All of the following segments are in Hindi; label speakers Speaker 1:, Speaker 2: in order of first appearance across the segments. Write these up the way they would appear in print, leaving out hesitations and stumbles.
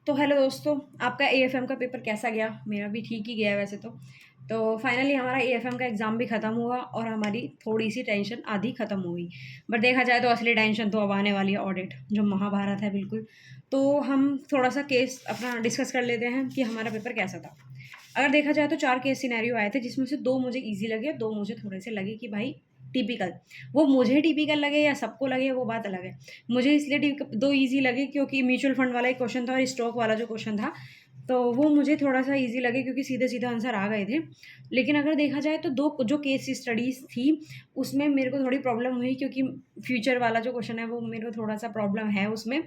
Speaker 1: तो हेलो दोस्तों, आपका एएफएम का पेपर कैसा गया? मेरा भी ठीक ही गया है वैसे तो। तो फाइनली हमारा एएफएम का एग्ज़ाम भी ख़त्म हुआ और हमारी थोड़ी-सी टेंशन आधी ख़त्म हो गई। बट देखा जाए तो असली टेंशन तो अब आने वाली है, ऑडिट, जो महाभारत है बिल्कुल। तो हम थोड़ा-सा केस अपना डिस्कस कर लेते हैं कि हमारा पेपर कैसा था। अगर देखा जाए तो 4 केस सिनेरियो आए थे, जिसमें से 2 मुझे ईज़ी लगे, 2 मुझे थोड़े से लगे कि भाई टिपिकल। वो मुझे टिपिकल लगे या सबको लगे वो बात अलग है। मुझे इसलिए दो ईज़ी लगे क्योंकि म्यूचुअल फंड वाला एक क्वेश्चन था और स्टॉक वाला जो क्वेश्चन था, तो वो मुझे थोड़ा-सा ईज़ी लगे क्योंकि सीधे-सीधे आंसर आ गए थे। लेकिन अगर देखा जाए तो 2 जो केस स्टडीज़ थी, उसमें मेरे को थोड़ी प्रॉब्लम हुई क्योंकि फ्यूचर वाला जो क्वेश्चन है वो मेरे को थोड़ा-सा प्रॉब्लम है उसमें।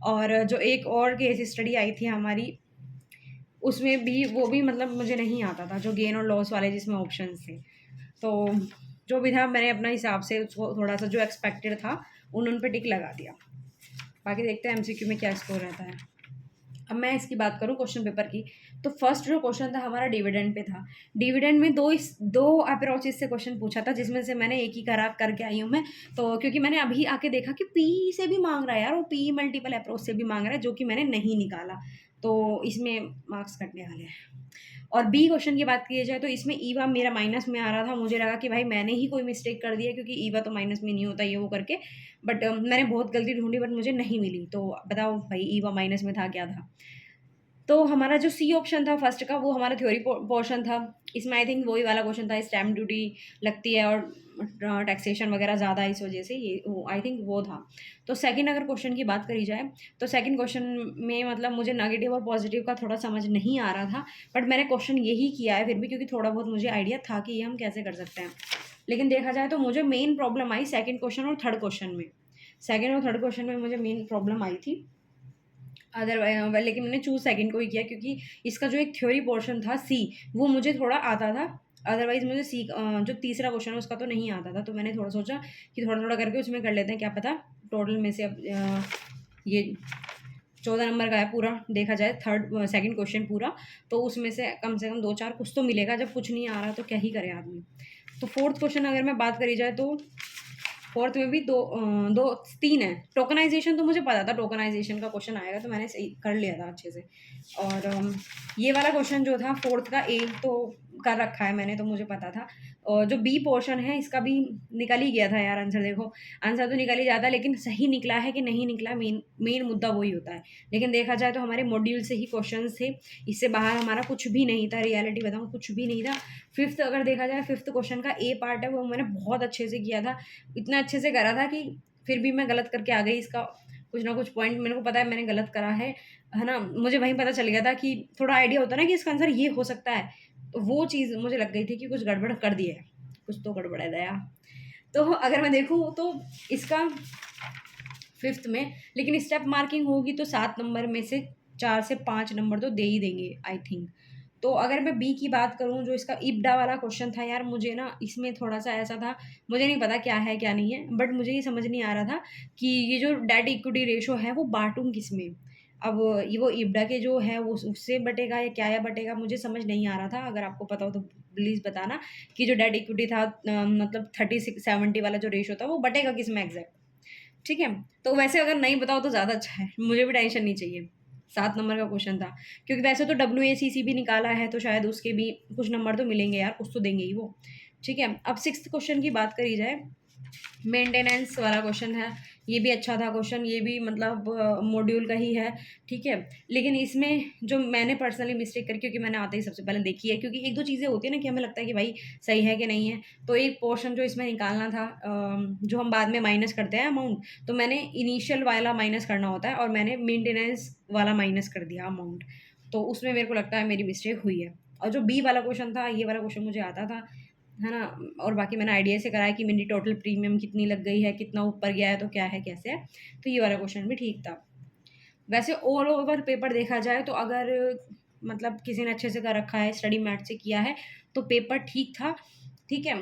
Speaker 1: और जो एक और केस स्टडी आई थी हमारी, उसमें भी वो भी मतलब मुझे नहीं आता था, जो गेन और लॉस वाले जिसमें ऑप्शंस थे। तो जो भी था मैंने अपने हिसाब से उसको थोड़ा-सा जो एक्सपेक्टेड था उन पे टिक लगा दिया। बाकी देखते हैं एमसीक्यू में क्या स्कोर रहता है। अब मैं इसकी बात करूँ क्वेश्चन पेपर की, तो फर्स्ट जो क्वेश्चन था हमारा डिविडेंड पे था। डिविडेंड में 2 अप्रोचेज़ से क्वेश्चन पूछा था, जिसमें से मैंने एक ही करा करके आई हूँ मैं। तो क्योंकि मैंने अभी आके देखा कि पी से भी माँग रहा है यार, वो पी मल्टीपल अप्रोच से भी माँग रहा है, जो कि मैंने नहीं निकाला। तो इसमें मार्क्स कटने वाले हैं। और बी क्वेश्चन की बात की जाए तो इसमें ईवा मेरा माइनस में आ रहा था। मुझे लगा कि भाई मैंने ही कोई मिस्टेक कर दी है, क्योंकि ईवा तो माइनस में नहीं होता ये वो करके। बट मैंने बहुत गलती ढूँढी बट मुझे नहीं मिली। तो बताओ भाई ईवा माइनस में था क्या था? तो हमारा जो सी ऑप्शन था फर्स्ट का, वो हमारा थ्योरी पोर्शन था। इसमें आई थिंक वही वाला क्वेश्चन था, स्टैम्प ड्यूटी लगती है और टैक्सेशन वगैरह ज़्यादा है, इस वजह से ये वो आई थिंक वो था। तो सेकंड अगर क्वेश्चन की बात करी जाए, तो सेकंड क्वेश्चन में मतलब मुझे नेगेटिव और पॉजिटिव का थोड़ा समझ नहीं आ रहा था। बट मैंने क्वेश्चन यही किया है फिर भी, क्योंकि थोड़ा बहुत मुझे आइडिया था कि ये हम कैसे कर सकते हैं। लेकिन देखा जाए तो मुझे मेन प्रॉब्लम आई सेकंड क्वेश्चन और थर्ड क्वेश्चन में। सेकंड और थर्ड क्वेश्चन में मुझे मेन प्रॉब्लम आई थी। लेकिन मैंने चूज़ सेकंड को ही किया, क्योंकि इसका जो एक थ्योरी पोर्शन था सी, वो मुझे थोड़ा आता था। अदरवाइज़ मुझे सी जो तीसरा क्वेश्चन है उसका तो नहीं आता था। तो मैंने थोड़ा सोचा कि थोड़ा-थोड़ा करके उसमें कर लेते हैं, क्या पता टोटल में से अब ये 14 नंबर का है पूरा, देखा जाए सेकंड क्वेश्चन पूरा, तो उसमें से कम 2-4 कुछ तो मिलेगा। जब कुछ नहीं आ रहा तो क्या ही करे आदमी। तो फोर्थ क्वेश्चन अगर मैं बात करी जाए तो फोर्थ में भी 3 है। टोकनाइज़ेशन तो मुझे पता था, टोकनाइज़ेशन का क्वेश्चन आएगा तो मैंने सही कर लिया था अच्छे से। और ये वाला क्वेश्चन जो था फोर्थ का ए तो कर रखा है मैंने, तो मुझे पता था। और जो बी पोर्शन है इसका भी निकल ही गया था यार आंसर। देखो आंसर तो निकल ही जाता है, लेकिन सही निकला है कि नहीं निकला, मेन मेन मुद्दा वही होता है। लेकिन देखा जाए तो हमारे मॉड्यूल से ही क्वेश्चंस थे, इससे बाहर हमारा कुछ भी नहीं था। रियलिटी बताऊँ, कुछ भी नहीं था। फिफ्थ अगर देखा जाए, फिफ्थ क्वेश्चन का ए पार्ट है वो मैंने बहुत अच्छे से किया था। इतना अच्छे से करा था कि फिर भी मैं गलत करके आ गई। इसका कुछ ना कुछ पॉइंट मेरे को पता है मैंने गलत करा है ना? मुझे वहीं पता चल गया था कि थोड़ा आइडिया होता है ना कि इसका आंसर ये हो सकता है। तो वो चीज़ मुझे लग गई थी कि कुछ गड़बड़ कर दी है, कुछ तो गड़बड़ है दया। तो अगर मैं देखूँ तो इसका फिफ्थ में, लेकिन स्टेप मार्किंग होगी तो 7 नंबर में से 4 से 5 नंबर तो दे ही देंगे आई थिंक। तो अगर मैं बी की बात करूँ, जो इसका इब्डा वाला क्वेश्चन था यार, मुझे ना इसमें थोड़ा-सा ऐसा था, मुझे नहीं पता क्या है क्या नहीं है, बट मुझे ये समझ नहीं आ रहा था कि ये जो डेट इक्विटी रेशियो है वो बाँटूँ किसमें? अब ये वो इब्डा के जो है वो उससे बटेगा या क्या या बटेगा, मुझे समझ नहीं आ रहा था। अगर आपको पता हो तो प्लीज़ बताना कि जो डेट इक्विटी था मतलब 36-70 वाला जो रेशियो था वो बटेगा किसमें एग्ज़ैक्ट? ठीक है? तो वैसे अगर नहीं बताओ तो ज़्यादा अच्छा है, मुझे भी टेंशन नहीं चाहिए। 7 नंबर का क्वेश्चन था, क्योंकि वैसे तो डब्ल्यूएसीसी भी निकाला है, तो शायद उसके भी कुछ नंबर तो मिलेंगे यार, कुछ तो देंगे ही वो। ठीक है? अब सिक्स्थ क्वेश्चन की बात करी जाए, मेंटेनेंस वाला क्वेश्चन है। ये भी अच्छा था क्वेश्चन, ये भी मतलब मॉड्यूल का ही है, ठीक है। लेकिन इसमें जो मैंने पर्सनली मिस्टेक करी, क्योंकि मैंने आते ही सबसे पहले देखी है, क्योंकि एक दो चीज़ें होती है ना कि हमें लगता है कि भाई सही है कि नहीं है। तो एक पोर्शन जो इसमें निकालना था, जो हम बाद में माइनस करते हैं अमाउंट, तो मैंने इनिशियल वाला माइनस करना होता है और मैंने मेंटेनेंस वाला माइनस कर दिया अमाउंट। तो उसमें मेरे को लगता है मेरी मिस्टेक हुई है। और जो बी वाला क्वेश्चन था, ये वाला क्वेश्चन मुझे आता था, है ना? और बाकी मैंने आइडिया से करा है कि मेरी टोटल प्रीमियम कितनी लग गई है, कितना ऊपर गया है, तो क्या है, कैसे है। तो ये वाला क्वेश्चन भी ठीक था। वैसे ऑल ओवर पेपर देखा जाए तो अगर मतलब किसी ने अच्छे से कर रखा है, स्टडी मैट से किया है, तो पेपर ठीक था। ठीक है,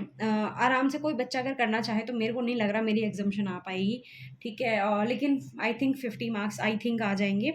Speaker 1: आराम से कोई बच्चा अगर करना चाहे तो मेरे को नहीं लग रहा मेरी एग्जामेशन आ पाएगी। ठीक है, लेकिन I think 50 marks I think आ जाएंगे,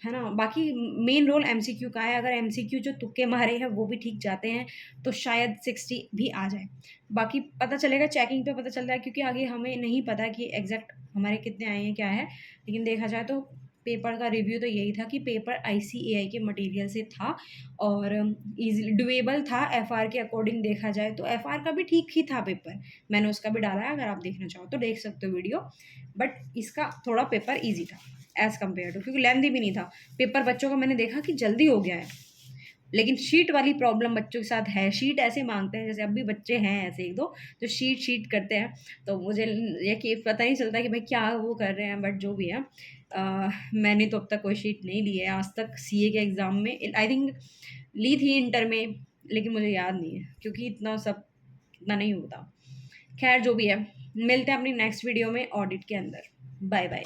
Speaker 1: है ना? बाकी मेन रोल एमसीक्यू का है। अगर एमसीक्यू जो तुक्के मारे हैं वो भी ठीक जाते हैं तो शायद 60 भी आ जाए। बाकी पता चलेगा, चेकिंग पे पता चलता है, क्योंकि आगे हमें नहीं पता कि एग्जैक्ट हमारे कितने आए हैं क्या है। लेकिन देखा जाए तो पेपर का रिव्यू तो यही था कि पेपर ICAI के मटेरियल से था और इजीली डुएबल था एफआर के अकॉर्डिंग देखा जाए तो। एफआर का भी ठीक ही था पेपर, मैंने उसका भी डाला है, अगर आप देखना चाहो तो देख सकते हो वीडियो। बट इसका थोड़ा पेपर ईजी था एज़ कम्पेयर टू, क्योंकि लेंथी भी नहीं था पेपर। बच्चों का मैंने देखा कि जल्दी हो गया है, लेकिन शीट वाली प्रॉब्लम बच्चों के साथ है। शीट ऐसे मांगते हैं, जैसे अब भी बच्चे हैं ऐसे एक दो जो शीट शीट करते हैं, तो मुझे ये कि पता नहीं चलता कि भाई क्या वो कर रहे हैं। बट जो भी है मैंने तो अब तक कोई शीट नहीं ली है आज तक। CA के एग्ज़ाम में आई थिंक ली थी इंटर में, लेकिन मुझे याद नहीं है क्योंकि इतना सब इतना नहीं होता। खैर जो भी है, मिलते हैं अपनी नेक्स्ट वीडियो में ऑडिट के अंदर। Bye bye.